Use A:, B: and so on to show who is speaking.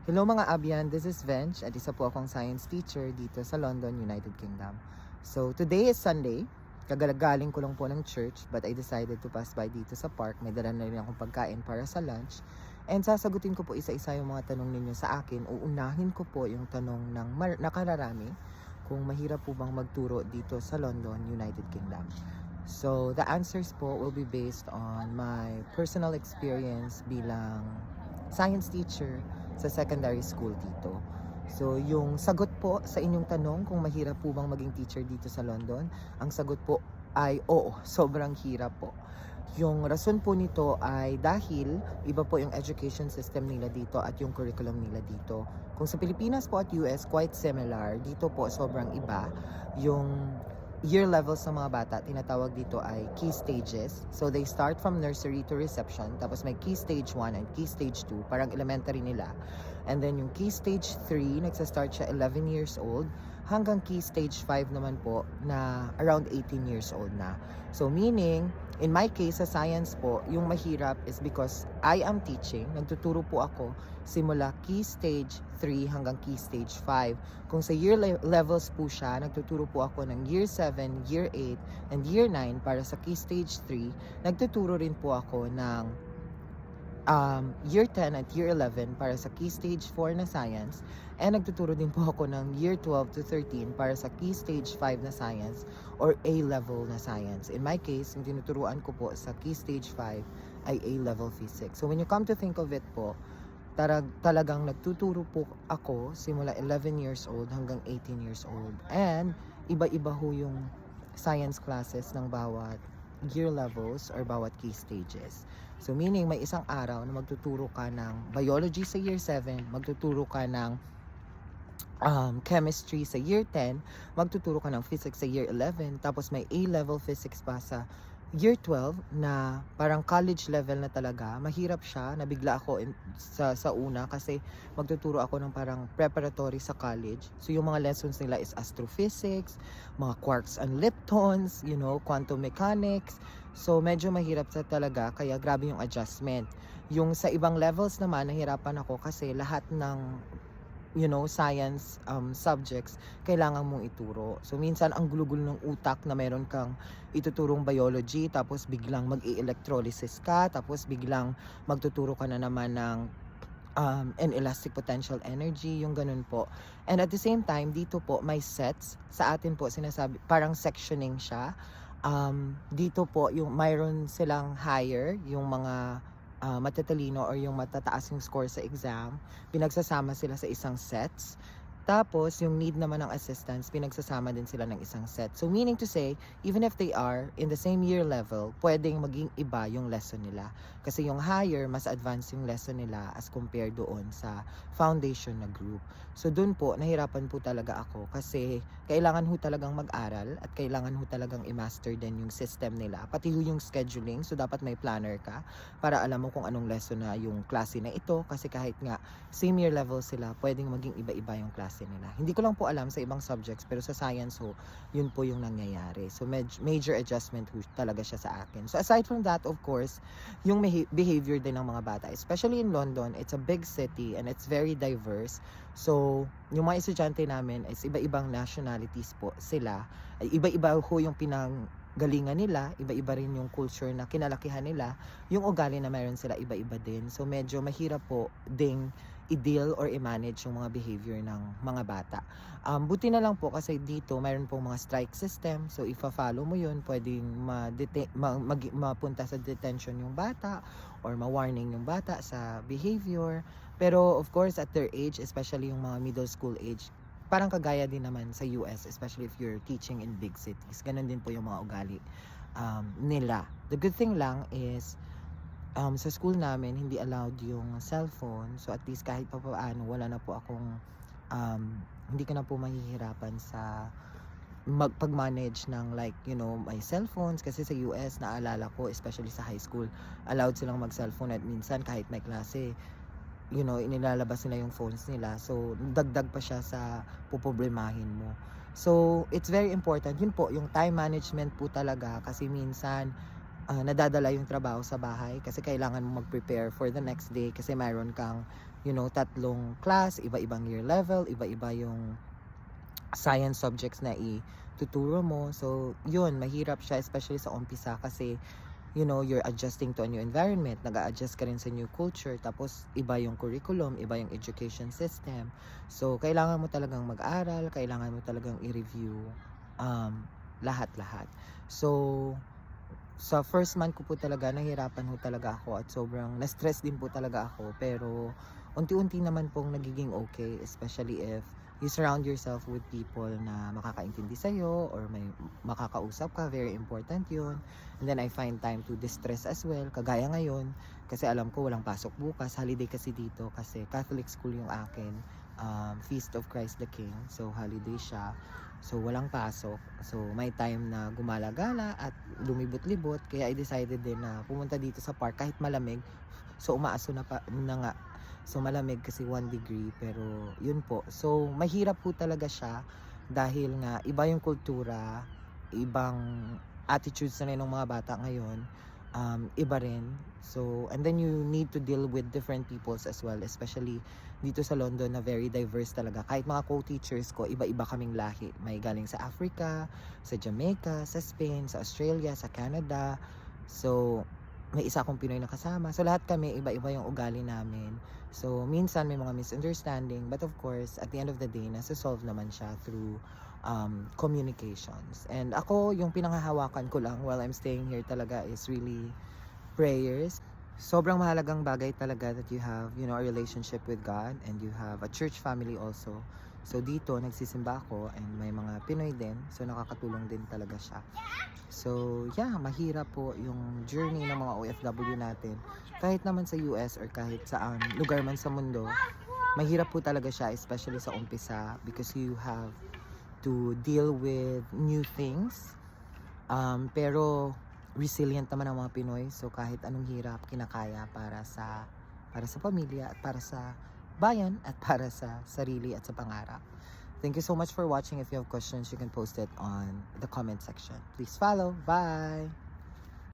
A: Hello mga Abyan, this is Vench at isa po akong science teacher dito sa London, United Kingdom. So today is Sunday, kagalagaling ko lang po ng church but I decided to pass by dito sa park. May dala na rin akong pagkain para sa lunch and sasagutin ko po isa-isa yung mga tanong ninyo sa akin. Uunahin ko po yung tanong ng nakararami kung mahirap po bang magturo dito sa London, United Kingdom. So the answers po will be based on my personal experience bilang science teacher sa secondary school dito. So, yung sagot po sa inyong tanong kung mahirap po bang maging teacher dito sa London, ang sagot po ay oo, sobrang hirap po. Yung rason po nito ay dahil iba po yung education system nila dito at yung curriculum nila dito. Kung sa Pilipinas po at US, quite similar. Dito po sobrang iba. Yung year levels ng mga bata, tinatawag dito ay key stages. So they start from nursery to reception, tapos may key stage 1 and key stage 2, parang elementary nila. And then yung key stage 3, nagsa-start siya 11 years old, hanggang key stage 5 naman po na around 18 years old na. So meaning, in my case sa science po, yung mahirap is because I am teaching, nagtuturo po ako simula key stage 3 hanggang key stage 5. Kung sa year levels po siya, nagtuturo po ako ng year 7, year 8, and year 9 para sa key stage 3. Nagtuturo rin po ako ng year 10 at year 11 para sa key stage 4 na science, and nagtuturo din po ako ng year 12 to 13 para sa key stage 5 na science or A-level na science. In my case, yung tinuturuan ko po sa key stage 5 ay A-level physics. So when you come to think of it po, talagang nagtuturo po ako simula 11 years old hanggang 18 years old. And iba-iba ho yung science classes ng bawat year levels or bawat key stages. So meaning may isang araw na magtuturo ka ng biology sa year 7, magtuturo ka ng chemistry sa year 10, magtuturo ka ng physics sa year 11, tapos may A-level physics pa sa year 12 na parang college level na talaga. Mahirap siya, nabigla ako sa una kasi magtuturo ako ng parang preparatory sa college. So yung mga lessons nila is astrophysics, mga quarks and leptons, quantum mechanics. So medyo mahirap sa talaga, kaya grabe yung adjustment. Yung sa ibang levels naman, nahirapan ako kasi lahat ng science subjects, kailangan mong ituro. So, minsan, ang gulo-gulo ng utak na meron kang ituturong biology, tapos biglang mag-i-electrolysis ka, tapos biglang magtuturo ka na naman ng inelastic potential energy, yung ganun po. And at the same time, dito po, may sets. Sa atin po, sinasabi, parang sectioning siya. Dito po, yung mayroon silang higher, yung mga matatalino or yung matataas yung score sa exam, pinagsasama sila sa isang sets. Tapos, yung need naman ng assistance, pinagsasama din sila ng isang set. So, meaning to say, even if they are in the same year level, pwedeng maging iba yung lesson nila. Kasi yung higher, mas advanced yung lesson nila as compared doon sa foundation na group. So, doon po, nahirapan po talaga ako kasi kailangan ho talagang mag-aral at kailangan ho talagang i-master din yung system nila. Pati ho yung scheduling, so dapat may planner ka para alam mo kung anong lesson na yung klase na ito. Kasi kahit nga same year level sila, pwedeng maging iba-iba yung klase nila. Hindi ko lang po alam sa ibang subjects, pero sa science ho, yun po yung nangyayari. So major adjustment ho talaga siya sa akin. So aside from that, of course, yung behavior din ng mga bata, especially in London, it's a big city and it's very diverse. So yung mga estudyante namin is iba-ibang nationalities po sila. Iba-iba ho yung galingan nila, iba-iba rin yung culture na kinalakihan nila, yung ugali na meron sila iba-iba din. So medyo mahirap po ding i-deal or i-manage yung mga behavior ng mga bata. Buti na lang po kasi dito mayroon pong mga strike system. So ifa-follow mo yun, pwedeng mapunta sa detention yung bata or ma-warning yung bata sa behavior. Pero of course at their age, especially yung mga middle school age, parang kagaya din naman sa US, especially if you're teaching in big cities. Ganun din po yung mga ugali nila. The good thing lang is, sa school namin, hindi allowed yung cellphone. So at least kahit pa paano, wala na po akong, hindi ka na po mahihirapan sa pag-manage ng my cellphones. Kasi sa US, naalala ko, especially sa high school, allowed silang mag-cellphone at minsan kahit may klase, inilalabas nila yung phones nila. So, dagdag pa siya sa puproblemahin mo. So, it's very important. Yun po, yung time management po talaga kasi minsan, nadadala yung trabaho sa bahay kasi kailangan mo mag-prepare for the next day kasi mayroon kang tatlong class, iba-ibang year level, iba-iba yung science subjects na ituturo mo. So, yun, mahirap siya especially sa umpisa kasi you're adjusting to a new environment, nag-a-adjust ka rin sa new culture, tapos iba yung curriculum, iba yung education system. So, kailangan mo talagang mag-aral, kailangan mo talagang i-review lahat-lahat. So, sa first month ko po talaga, nahirapan ho talaga ako at sobrang na-stress din po talaga ako. Pero, unti-unti naman pong nagiging okay, especially if you surround yourself with people na makakaintindi sa'yo or may makakausap ka, very important yun. And then I find time to distress as well, kagaya ngayon, kasi alam ko walang pasok bukas, holiday kasi dito, kasi Catholic school yung akin, Feast of Christ the King, so holiday siya. So, walang pasok. So, may time na gumala-gala at lumibot-libot. Kaya I decided din na pumunta dito sa park kahit malamig. So, umaaso na nga. So, malamig kasi 1 degree. Pero, yun po. So, mahirap po talaga siya dahil nga iba yung kultura, ibang attitudes na rin ng mga bata ngayon. Iba rin. So, and then you need to deal with different peoples as well, especially dito sa London na very diverse talaga. Kahit mga co-teachers ko, iba-iba kaming lahi. May galing sa Africa, sa Jamaica, sa Spain, sa Australia, sa Canada. So, may isa akong Pinoy na kasama. So, lahat kami, iba-iba yung ugali namin. So, minsan may mga misunderstanding. But of course, at the end of the day, nasa-solve naman siya through communications. And ako, yung pinanghahawakan ko lang while I'm staying here talaga is really prayers. Sobrang mahalagang bagay talaga that you have, a relationship with God and you have a church family also. So dito, nagsisimba ako and may mga Pinoy din. So nakakatulong din talaga siya. So yeah, mahirap po yung journey ng mga OFW natin. Kahit naman sa US or kahit saan lugar man sa mundo, mahirap po talaga siya, especially sa umpisa because you have to deal with new things. Pero resilient naman ang mga Pinoy. So kahit anong hirap, kinakaya para sa pamilya at para sa bayan at para sa sarili at sa pangarap. Thank you so much for watching. If you have questions, you can post it on the comment section. Please follow. Bye!